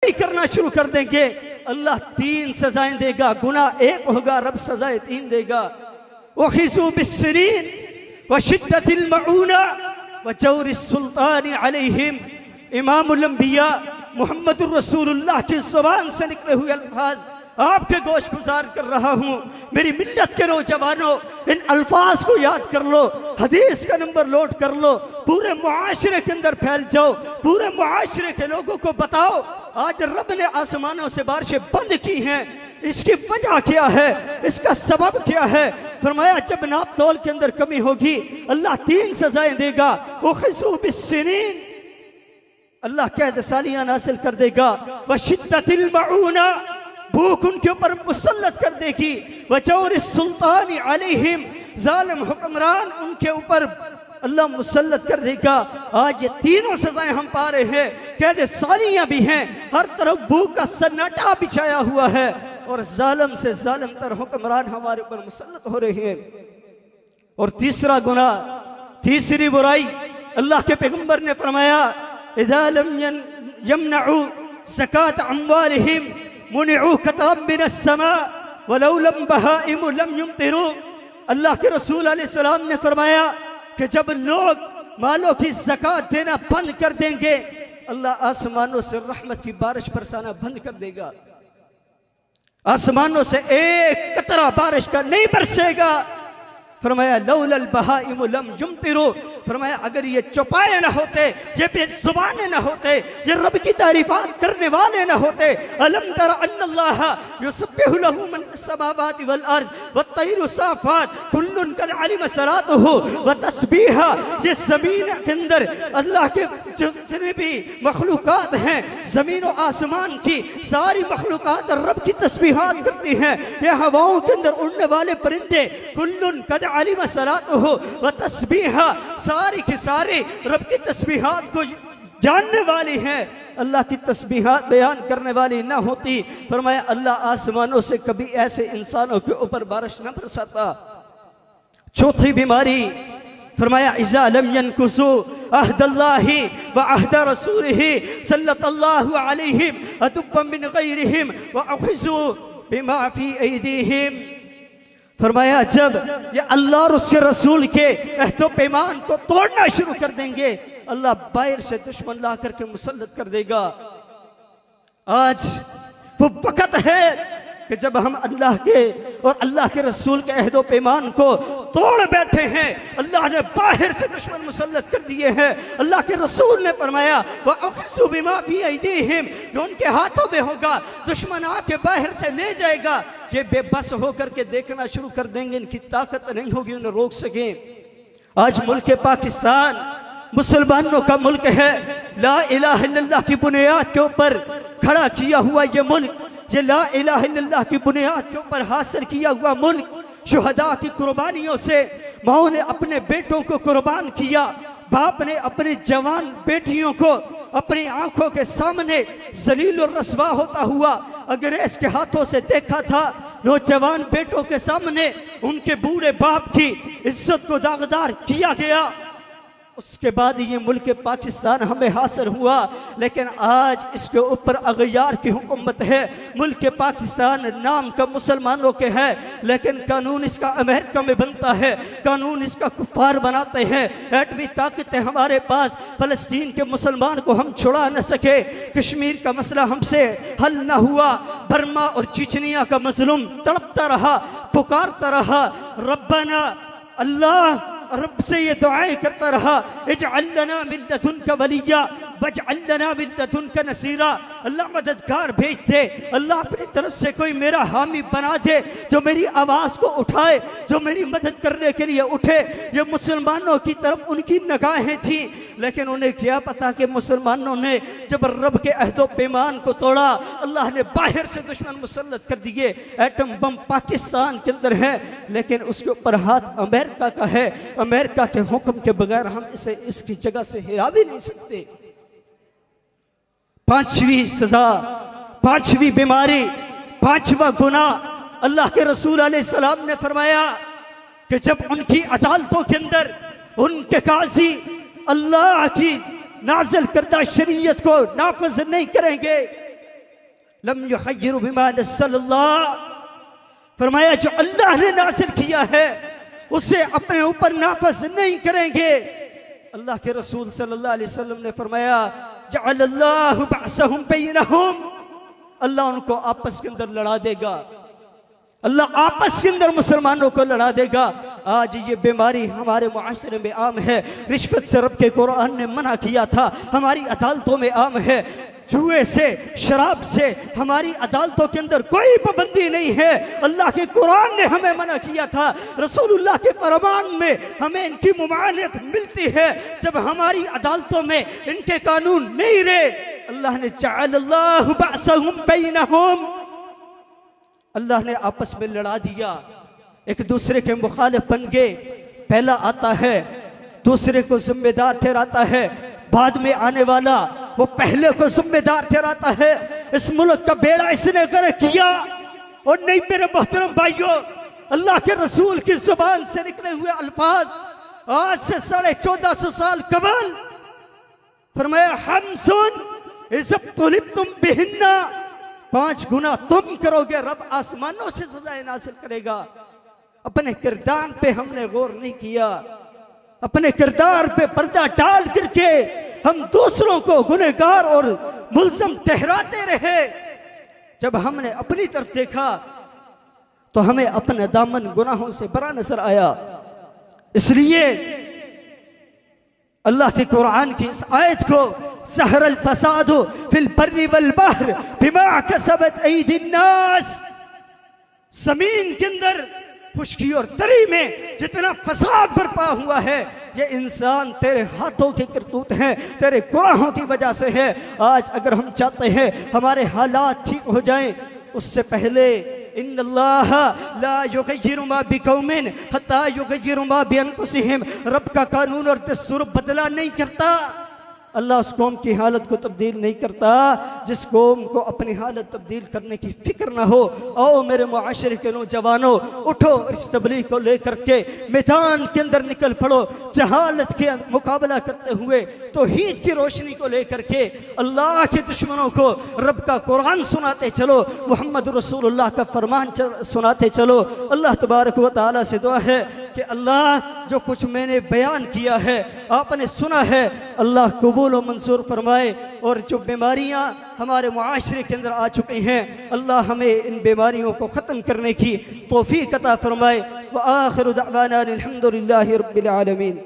नहीं करना शुरू कर देंगे, अल्लाह 3 सजाएं देगा। गुनाह 1 होगा, रब सजाएं 3 देगा। वखिज़ू बिस्सिरीन व शिद्दतिल मऊना व जौरिस सुल्तानी अलैहिम। इमामुल अंबिया मुहम्मदुर रसूलुल्लाह की ज़ुबान से निकले हुए अल्फाज आपके गोश गुजार कर रहा हूँ। मेरी मिल्लत के नौजवानों, इन अल्फाज को याद कर लो, हदीस का नंबर लोड कर लो, पूरे मुआशरे के अंदर फैल जाओ, पूरे मुआशरे के लोगों को बताओ आज रब ने आसमानों से बारिशें बंद की हैं, इसकी वजह क्या है, इसका सबब क्या है। फरमाया जब नाप तोल के अंदर कमी होगी अल्लाह 3 सजाएं देगा। उखिज़ू बिस्सिनीन, अल्लाह कैद सालियां नासिल कर देगा। व शिद्दतिल मऊना, भूख उनके ऊपर मुसल्लत कर देगी। व जौरिस सुल्तानी अलैहिम, जालिम हुक्मरान उनके ऊपर अल्लाह मुसल्लत कर देगा। आज ये तीनों सजाएं हम पा रहे हैं, कैद सालियां भी हैं, हर तरफ भूख का सन्नाटा बिछाया हुआ है और जालिम से जालिम तर हुक्मरान हमारे ऊपर मुसल्लत हो रहे हैं। और तीसरा गुनाह, तीसरी बुराई, अल्लाह के पैगंबर ने फरमाया इज़ा लम यमनउ ज़कात अम्वालिहिम मुनिउ कतम मिनस समा वलौ लम बहाइम लम युमतिरू। अल्लाह के रसूल अलैहिस्सलाम ने फरमाया कि जब लोग मालों की ज़कात देना बंद कर देंगे अल्लाह आसमानों से रहमत की बारिश बरसाना बंद कर देगा। आसमानों से एक कतरा बारिश का नहीं बरसेगा। फरमाया लौलल बहाइम लम युमतिरू, फरमाया अगर ये चौपाए ना होते, ये बेजुबाने ना होते, ये रब की तारीफात करने वाले ना होते। अलम तरा अन्नल्लाह युसब्बिहु लहू मन समावाति वल अर्ज़ वत्तैरु साफ़ात कुल्लुन कद अलिम सलातहु व तस्बीहा। ये ज़मीन के अंदर अल्लाह के जितने भी मखलूकात हैं, ज़मीन और आसमान की सारी मखलूकात रब की तस्बीहात करती हैं। ये हवाओं के अंदर उड़ने वाले परिंदे कुल्लुन कद अलिम सलातहु व तस्बीहा, सारी की सारी रब की तस्बीहात को जानने वाली हैं। अल्लाह की तस्बीहात बयान करने वाली ना होती, फरमाया अल्लाह आसमानों से कभी ऐसे इंसानों के ऊपर बारिश न बरसाता। चौथी बीमारी, फरमाया इज़ा लम यनकुसू अहदल्लाहि व अहद रसूलिहि सल्लल्लाहु अलैहिम अदुब्बन मिन गैरिहिम व अखिज़ू बिमा फी ऐदीहिम। फरमाया जब ये अल्लाह और उसके रसूल के अहद पैमान को तोड़ना शुरू कर देंगे अल्लाह बाहर से दुश्मन ला करके मुसल्लत कर देगा। आज वो वक़्त है कि जब हम अल्लाह के और अल्लाह के रसूल के अहद पैमान को तोड़ बैठे हैं, अल्लाह ने बाहर से दुश्मन मुसल्लत कर दिए हैं। अल्लाह के रसूल ने फरमाया व अखिज़ू बिमा फी ऐदीहिम, जो उनके हाथों में होगा दुश्मन आके बाहर से ले जाएगा। ये बेबस होकर के देखना शुरू कर देंगे, इनकी ताकत नहीं होगी उन्हें रोक सके। आज मुल्क पाकिस्तान मुसलमानों का मुल्क है, ला इलाहा इल्लल्लाह की बुनियाद के ऊपर खड़ा किया हुआ ये मुल्क, ये ला इलाहा इल्लल्लाह की बुनियाद के ऊपर हासिल किया हुआ मुल्क। शुहदा की कुर्बानियों से माओ ने अपने बेटों को कुर्बान किया, बाप ने अपनी जवान बेटियों को अपनी आंखों के सामने जलील और रस्वा होता हुआ अंग्रेज के हाथों से देखा था। नौजवान बेटों के सामने उनके बूढ़े बाप की इज्जत को दागदार किया गया। उसके बाद ये मुल्क पाकिस्तान हमें हासिल हुआ, लेकिन आज इसके ऊपर अगयार की हुकूमत है। मुल्क पाकिस्तान नाम का मुसलमानों के है, लेकिन कानून इसका अमेरिका में बनता है, कानून इसका कुफार बनाते हैं। एटमी ताकत है हमारे पास, फ़लस्तीन के मुसलमान को हम छुड़ा न सके, कश्मीर का मसला हमसे हल न हुआ, बर्मा और चिचनिया का मजलूम तड़पता रहा, पुकारता रहा, रब्बना अल्लाह रब से ये दुआएं करता रहा, इजअल लना मिन लदुनका वलिया वजअल लना मिन लदुनका नसीरा। अल्लाह मददगार भेज दे, अल्लाह अपनी तरफ से कोई मेरा हामी बना दे जो मेरी आवाज़ को उठाए, जो मेरी मदद करने के लिए उठे। ये मुसलमानों की तरफ उनकी निगाहें थी, लेकिन उन्हें क्या पता कि मुसलमानों ने जब रब के अहदो पैमान को तोड़ा, अल्लाह ने बाहर से दुश्मन मुसल्लत कर दिए। एटम बम पाकिस्तान के अंदर है, लेकिन उसके ऊपर हाथ अमेरिका का है। अमेरिका के हुक्म के बगैर हम इसे इसकी जगह से हिला भी नहीं सकते। पांचवी सजा, पांचवी बीमारी, पांचवा गुनाह, अल्लाह के रसूल अलैहिस्सलाम ने फरमाया कि जब उनकी अदालतों के अंदर उनके काजी अल्लाह की नाज़िल करदा शरीयत को नाफिज नहीं करेंगे, लम युहय्यिरु बिमा नज़्ज़लल्लाह, फरमाया जो अल्लाह ने नाज़िल किया है उसे अपने ऊपर नाफिज नहीं करेंगे। अल्लाह के रसूल सल्लल्लाहु अलैहि वसल्लम ने फरमाया जअलल्लाहु बअसहुम बैनहुम, अल्लाह उनको आपस के अंदर लड़ा देगा, अल्लाह आपस के अंदर मुसलमानों को लड़ा देगा। आज ये बीमारी हमारे मुआशरे में आम है। रिश्वत से रब के कुरान ने मना किया था, हमारी अदालतों में आम है। जुए से, शराब से हमारी अदालतों के अंदर कोई पाबंदी नहीं है। अल्लाह के कुरान ने हमें मना किया था, रसूलुल्लाह के फरमान में हमें इनकी मुमानत मिलती है। जब हमारी अदालतों में इनके कानून नहीं रहे, अल्लाह ने जअलल्लाहु बअसहुम बैनहुम, अल्लाह ने आपस में लड़ा दिया, एक दूसरे के मुखालिफ बन गए। पहला आता है दूसरे को जिम्मेदार ठहराता है, बाद में आने वाला वो पहले को जिम्मेदार ठहराता है। इस मुल्क का बेड़ा इसने कर किया। और नहीं मेरे मोहतरम भाइयों, अल्लाह के रसूल की जुबान से निकले हुए अल्फाज आज से 1450 साल कबल फरमाया हम सुन इज़्ज़त तुम बिहिन्ना, 5 गुना तुम करोगे, रब आसमानों से सजाएं नाज़िल करेगा। अपने किरदार पे हमने गौर नहीं किया, अपने किरदार पे पर्दा डाल करके हम दूसरों को गुनहगार और मुल्ज़म ठहराते रहे। जब हमने अपनी तरफ देखा तो हमें अपने दामन गुनाहों से बड़ा नजर आया। इसलिए अल्लाह के कुरान की इस आयत को सहरल फसादु फिल बर्रि वल बहर बिमा कसबत ऐदिन नास, जमीन के अंदर खुशकी और तरी में जितना फसाद बर्पा हुआ है, ये इंसान तेरे हाथों के करतूत हैं, तेरे गुनाहों की वजह से है। आज अगर हम चाहते हैं हमारे हालात ठीक हो जाएं, उससे पहले इन्नल्लाह ला युगय्यिरु मा बिकौमिन हत्ता युगय्यिरु मा बिअनफुसिहिम, रब का कानून और दस्तूर बदला नहीं करता। अल्लाह उस कौम की हालत को तब्दील नहीं करता जिस कौम को अपनी हालत तब्दील करने की फिक्र ना हो। आओ मेरे मुआशरे के नौजवानों, उठो, इस तबलीग को लेकर के मैदान के अंदर निकल पड़ो। जहालत के मुकाबला करते हुए तौहीद की रोशनी को लेकर के अल्लाह के दुश्मनों को रब का कुरान सुनाते चलो, मोहम्मद रसूलुल्लाह का फरमान सुनाते चलो। अल्लाह तबारक व तआला से दुआ है कि अल्लाह जो कुछ मैंने बयान किया है, आपने सुना है, अल्लाह कबूल व मंजूर फरमाए। और जो बीमारियां हमारे मुआशरे के अंदर आ चुकी हैं, अल्लाह हमें इन बीमारियों को ख़त्म करने की तौफीक अता फरमाए। व आखिरु दअवाना अनिल हम्दुलिल्लाहि रब्बिल आलमीन।